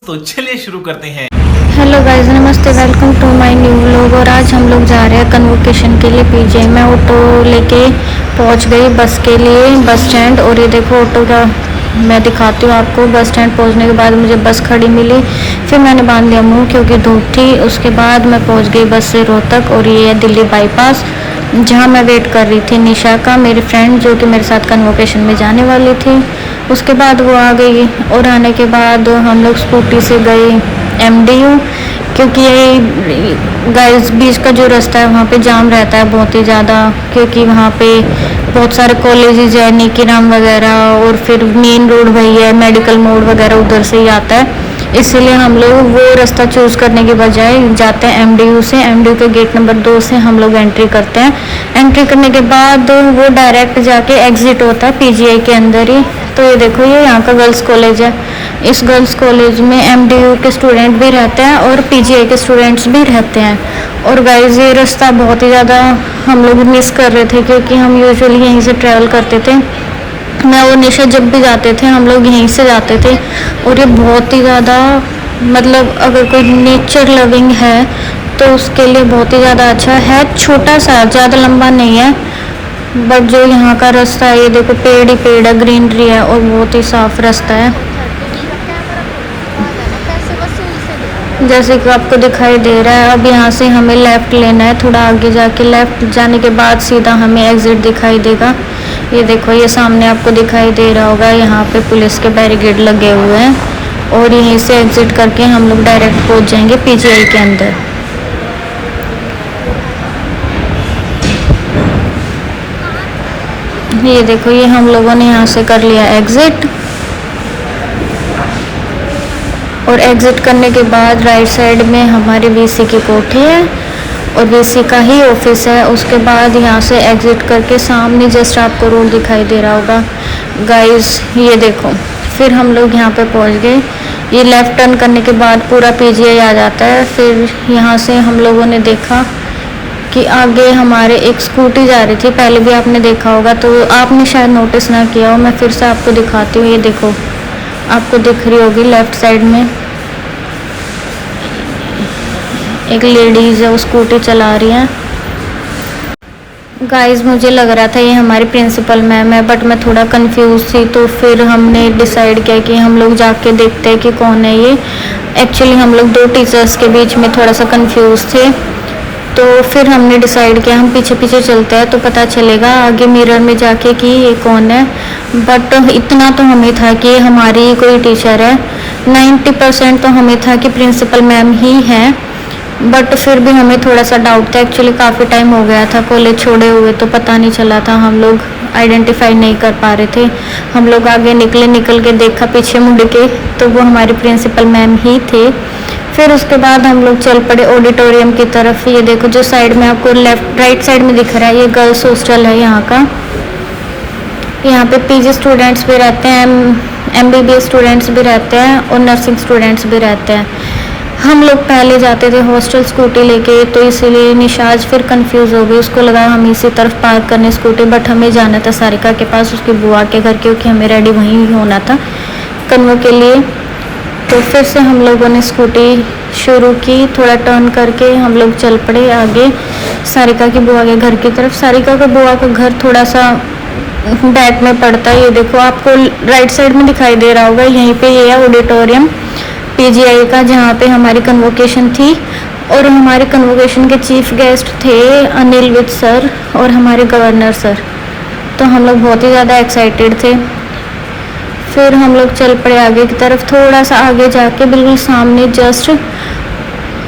तो चलिए शुरू करते हैं। हेलो गाइस, नमस्ते, welcome to my new vlog. और आज हम लोग जा रहे हैं कन्वोकेशन के लिए पीजीआई। मैं ऑटो लेके पहुंच गई बस के लिए बस स्टैंड। और ये देखो ऑटो का मैं दिखाती हूँ आपको। बस स्टैंड पहुंचने के बाद मुझे बस खड़ी मिली, फिर मैंने बांध लिया मुंह क्योंकि धूप थी। उसके बाद मैं पहुंच गई बस से रोहतक। और ये है दिल्ली बाईपास, जहाँ मैं वेट कर रही थी निशा का, मेरी फ्रेंड जो कि मेरे साथ कन्वोकेशन में जाने वाली थी। उसके बाद वो आ गई और आने के बाद हम लोग स्कूटी से गए MDU, क्योंकि ये गाइस बीच का जो रास्ता है वहाँ पे जाम रहता है बहुत ही ज़्यादा, क्योंकि वहाँ पे बहुत सारे कॉलेजेस है, निकीराम वगैरह, और फिर मेन रोड वही है, मेडिकल मोड़ वगैरह उधर से ही आता है। इसलिए हम लोग वो रास्ता चूज़ करने के बजाय जाते हैं MDU से। MDU के गेट नंबर 2 से हम लोग एंट्री करते हैं। एंट्री करने के बाद वो डायरेक्ट जाके एग्जिट होता है पीजीआई के अंदर ही। तो ये देखो, ये यहाँ का गर्ल्स कॉलेज है। इस गर्ल्स कॉलेज में MDU के स्टूडेंट भी रहते हैं और पीजीआई के स्टूडेंट्स भी रहते हैं। और गाइस ये रास्ता बहुत ही ज़्यादा हम लोग मिस कर रहे थे, क्योंकि हम यूजुअली यहीं से ट्रैवल करते थे। मैं और निशा जब भी जाते थे हम लोग यहीं से जाते थे। और ये बहुत ही ज़्यादा, मतलब अगर कोई नेचर लविंग है तो उसके लिए बहुत ही ज़्यादा अच्छा है। छोटा सा, ज़्यादा लंबा नहीं है, बट जो यहाँ का रास्ता है, ये देखो पेड़ ही पेड़ है, ग्रीनरी है और बहुत ही साफ रास्ता है। जैसे कि आपको दिखाई दे रहा है, अब यहाँ से हमें लेफ़्ट लेना है। थोड़ा आगे जाके लेफ़्ट जाने के बाद सीधा हमें एग्ज़िट दिखाई देगा। ये देखो, ये सामने आपको दिखाई दे रहा होगा, यहाँ पे पुलिस के बैरिकेड लगे हुए हैं। और यहीं से एग्ज़िट करके हम लोग डायरेक्ट पहुँच जाएंगे पीजीआई के अंदर। ये देखो, ये हम लोगों ने यहाँ से कर लिया एग्ज़िट। और एग्ज़िट करने के बाद राइट साइड में हमारी VC की कोठी है और VC का ही ऑफिस है। उसके बाद यहाँ से एग्ज़िट करके सामने जस्ट आपको रोड दिखाई दे रहा होगा गाइस, ये देखो। फिर हम लोग यहाँ पे पहुँच गए। ये लेफ़्ट टर्न करने के बाद पूरा पीजीआई आ जाता है। फिर यहाँ से हम लोगों ने देखा कि आगे हमारे एक स्कूटी जा रही थी, पहले भी आपने देखा होगा, तो आपने शायद नोटिस ना किया हो। मैं फिर से आपको दिखाती हूँ। ये देखो, आपको दिख रही होगी लेफ़्ट साइड में एक लेडीज़ है, वो स्कूटी चला रही है। गाइस मुझे लग रहा था ये हमारी प्रिंसिपल मैम है, बट मैं थोड़ा कंफ्यूज थी। तो फिर हमने डिसाइड किया कि हम लोग जाके देखते हैं कि कौन है ये। एक्चुअली हम लोग 2 टीचर्स के बीच में थोड़ा सा कंफ्यूज थे। तो फिर हमने डिसाइड किया हम पीछे पीछे चलते हैं तो पता चलेगा आगे मिरर में जाके कि ये कौन है। बट इतना तो हमें था कि हमारी कोई टीचर है। 90% तो हमें था कि प्रिंसिपल मैम ही है, बट फिर भी हमें थोड़ा सा डाउट था। एक्चुअली काफ़ी टाइम हो गया था कॉलेज छोड़े हुए, तो पता नहीं चला था, हम लोग आइडेंटिफाई नहीं कर पा रहे थे। हम लोग आगे निकल के देखा पीछे मुड़ के, तो वो हमारे प्रिंसिपल मैम ही थे। फिर उसके बाद हम लोग चल पड़े ऑडिटोरियम की तरफ। ये देखो, जो साइड में आपको राइट साइड में दिख रहा है, ये गर्ल्स हॉस्टल है यहाँ का। यहाँ पे PG स्टूडेंट्स भी रहते हैं, MBBS स्टूडेंट्स भी रहते हैं और नर्सिंग स्टूडेंट्स भी रहते हैं। हम लोग पहले जाते थे हॉस्टल स्कूटी लेके, तो इसीलिए निशाज फिर कंफ्यूज हो गई। उसको लगा हम इसी तरफ पार्क करने स्कूटी, बट हमें जाना था सारिका के पास, उसकी बुआ के घर, क्योंकि हमें रेडी वहीं होना था कन्वो के लिए। तो फिर से हम लोगों ने स्कूटी शुरू की, थोड़ा टर्न करके हम लोग चल पड़े आगे सारिका की बुआ के घर की तरफ। सारिका का बुआ का घर थोड़ा सा बैक में पड़ता है। ये देखो, आपको राइट साइड में दिखाई दे रहा होगा, यहीं पे ये है ऑडिटोरियम पीजीआई का, जहाँ पे हमारी कन्वोकेशन थी। और हमारे कन्वोकेशन के चीफ गेस्ट थे अनिल विद सर और हमारे गवर्नर सर। तो हम लोग बहुत ही ज़्यादा एक्साइटेड थे। फिर हम लोग चल पड़े आगे की तरफ। थोड़ा सा आगे जाके बिल्कुल सामने जस्ट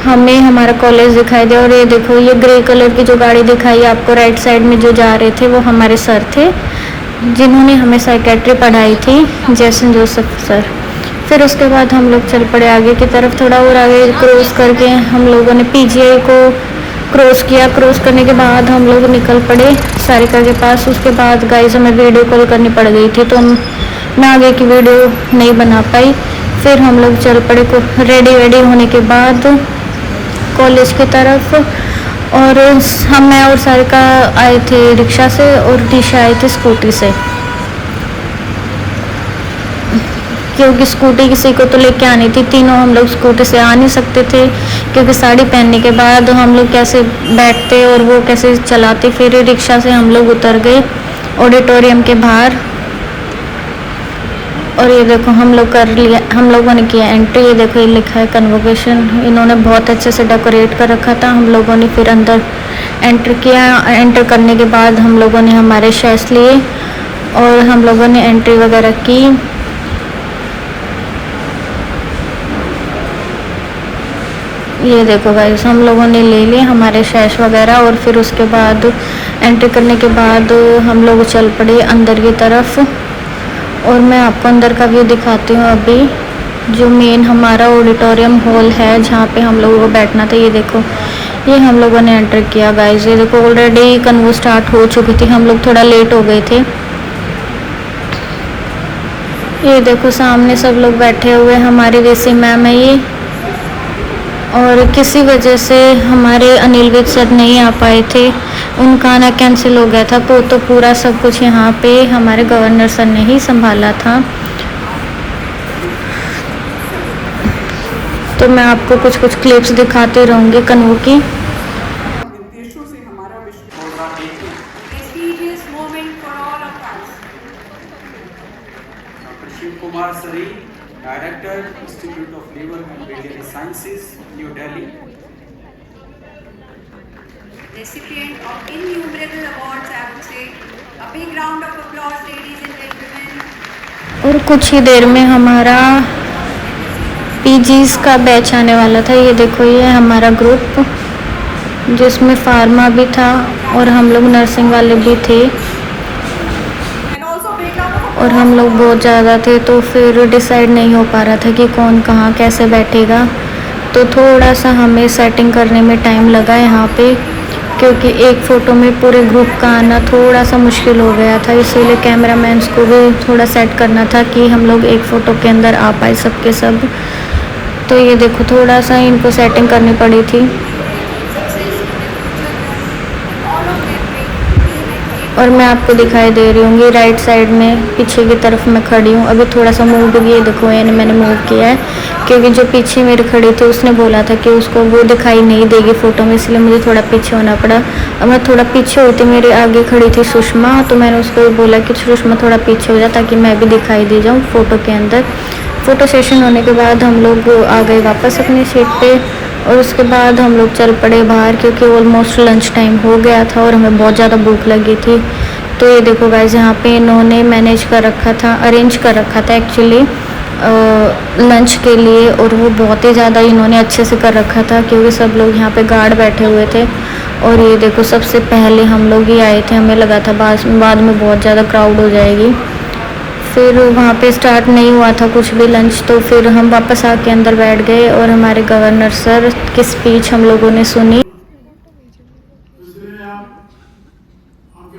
हमें हमारा कॉलेज दिखाई दिया। और ये देखो, ये ग्रे कलर की जो गाड़ी दिखाई आपको राइट साइड में जो जा रहे थे, वो हमारे सर थे जिन्होंने हमें साइकेट्री पढ़ाई थी, जैसन जोसेफ सर। फिर उसके बाद हम लोग चल पड़े आगे की तरफ। थोड़ा और आगे क्रॉस करके हम लोगों ने पीजीआई को क्रॉस किया। क्रॉस करने के बाद हम लोग निकल पड़े सारिका के पास। उसके बाद गाइस हमें वीडियो कॉल करनी पड़ गई थी, तो मैं आगे की वीडियो नहीं बना पाई। फिर हम लोग चल पड़े रेडी होने के बाद कॉलेज की तरफ। और मैं और सारिका आए थे रिक्शा से और दिशा आई थी स्कूटी से। क्योंकि स्कूटी किसी को तो लेके आनी थी, तीनों हम लोग स्कूटी से आ नहीं सकते थे क्योंकि साड़ी पहनने के बाद हम लोग कैसे बैठते और वो कैसे चलाते। फिर रिक्शा से हम लोग उतर गए ऑडिटोरियम के बाहर और ये देखो हम लोगों ने किया एंट्री। ये देखो ये लिखा है कन्वोकेशन, इन्होंने बहुत अच्छे से डेकोरेट कर रखा था। हम लोगों ने फिर अंदर एंटर किया। एंटर करने के बाद हम लोगों ने हमारे शेयर्स लिए और हम लोगों ने एंट्री वगैरह की। ये देखो गाइस हम लोगों ने ले लिए हमारे शेयर्स वगैरह और फिर उसके बाद एंट्री करने के बाद हम लोग चल पड़े अंदर की तरफ। और मैं आपको अंदर का व्यू दिखाती हूँ अभी, जो मेन हमारा ऑडिटोरियम हॉल है जहाँ पे हम लोगों को बैठना था। ये देखो ये हम लोगों ने एंटर किया गाइस। ये देखो ऑलरेडी कन्वो स्टार्ट हो चुकी थी, हम लोग थोड़ा लेट हो गए थे। ये देखो सामने सब लोग बैठे हुए, हमारी वीसी मैम है ये। और किसी वजह से हमारे अनिल विज सर नहीं आ पाए थे, उनका आना कैंसिल हो गया था। तो पूरा सब कुछ यहाँ पे हमारे गवर्नर सर ने ही संभाला था। तो मैं आपको कुछ कुछ क्लिप्स दिखाती रहूँगी कन्वो की। Kumar Sari, Director, Institute of Liver and Biliary Sciences, New Delhi. Recipient of innumerable awards, I would say. A big round of applause, ladies and gentlemen. और कुछ ही देर में हमारा पीजीज का बैच आने वाला था। ये देखो ये हमारा ग्रुप जिसमें फार्मा भी था और हम लोग नर्सिंग वाले भी थे और हम लोग बहुत ज़्यादा थे तो फिर डिसाइड नहीं हो पा रहा था कि कौन कहाँ कैसे बैठेगा। तो थोड़ा सा हमें सेटिंग करने में टाइम लगा यहाँ पे, क्योंकि एक फ़ोटो में पूरे ग्रुप का आना थोड़ा सा मुश्किल हो गया था। इसीलिए कैमरामैन्स को भी थोड़ा सेट करना था कि हम लोग एक फ़ोटो के अंदर आ पाए सबके सब। तो ये देखो थोड़ा सा इनको सेटिंग करनी पड़ी थी। और मैं आपको दिखाई दे रही हूँ राइट साइड में पीछे की तरफ मैं खड़ी हूँ। अभी थोड़ा सा मूव भी, ये देखो मैंने मूव किया है क्योंकि जो पीछे मेरे खड़ी थी उसने बोला था कि उसको वो दिखाई नहीं देगी फ़ोटो में, इसलिए मुझे थोड़ा पीछे होना पड़ा। अब मैं थोड़ा पीछे होती, मेरे आगे खड़ी थी सुषमा, तो मैंने उसको बोला कि सुषमा थोड़ा पीछे हो जा ताकि मैं भी दिखाई दे जाऊँ फ़ोटो के अंदर। फ़ोटो सेशन होने के बाद हम लोग आ गए वापस अपनी सीट पे और उसके बाद हम लोग चल पड़े बाहर क्योंकि ऑलमोस्ट लंच टाइम हो गया था और हमें बहुत ज़्यादा भूख लगी थी। तो ये देखो गाइस यहाँ पे इन्होंने मैनेज कर रखा था, अरेंज कर रखा था एक्चुअली लंच के लिए, और वो बहुत ही ज़्यादा इन्होंने अच्छे से कर रखा था क्योंकि सब लोग यहाँ पे गार्ड बैठे हुए थे। और ये देखो सबसे पहले हम लोग ही आए थे, हमें लगा था बाद में बहुत ज़्यादा क्राउड हो जाएगी। फिर वहाँ पे स्टार्ट नहीं हुआ था कुछ भी लंच, तो फिर हम वापस आके अंदर बैठ गए और हमारे गवर्नर सर की स्पीच हम लोगों ने सुनी। आपके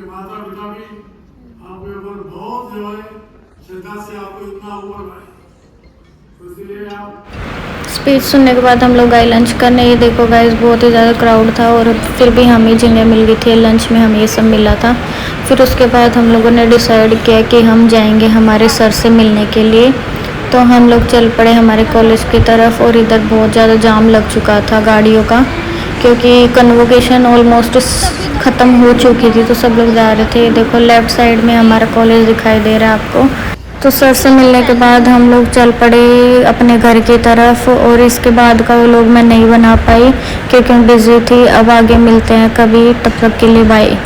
माता पिता भी आपके ऊपर बहुत जो है श्रद्धा से आपको इतना ऊपर लाए, तो इसलिए आप स्पीच सुनने के बाद हम लोग गए लंच करने। ये देखो गाइस बहुत ही ज़्यादा क्राउड था और फिर भी हमें जगह मिल गई थी, लंच में हमें ये सब मिला था। फिर उसके बाद हम लोगों ने डिसाइड किया कि हम जाएंगे हमारे सर से मिलने के लिए। तो हम लोग चल पड़े हमारे कॉलेज की तरफ और इधर बहुत ज़्यादा जाम लग चुका था गाड़ियों का क्योंकि कन्वोकेशन ऑलमोस्ट ख़त्म हो चुकी थी, तो सब लोग जा रहे थे। देखो लेफ़्ट साइड में हमारा कॉलेज दिखाई दे रहा है आपको। तो सर से मिलने के बाद हम लोग चल पड़े अपने घर की तरफ और इसके बाद का व्लॉग मैं नहीं बना पाई क्योंकि मैं बिज़ी थी। अब आगे मिलते हैं कभी, तब तक के लिए बाय।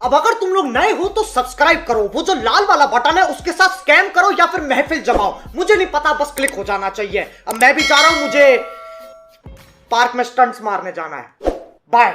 अब अगर तुम लोग नए हो तो सब्सक्राइब करो, वो जो लाल वाला बटन है उसके साथ स्कैम करो या फिर महफिल जमाओ, मुझे नहीं पता, बस क्लिक हो जाना चाहिए। अब मैं भी जा रहा हूं, मुझे पार्क में स्टंट्स मारने जाना है। बाय।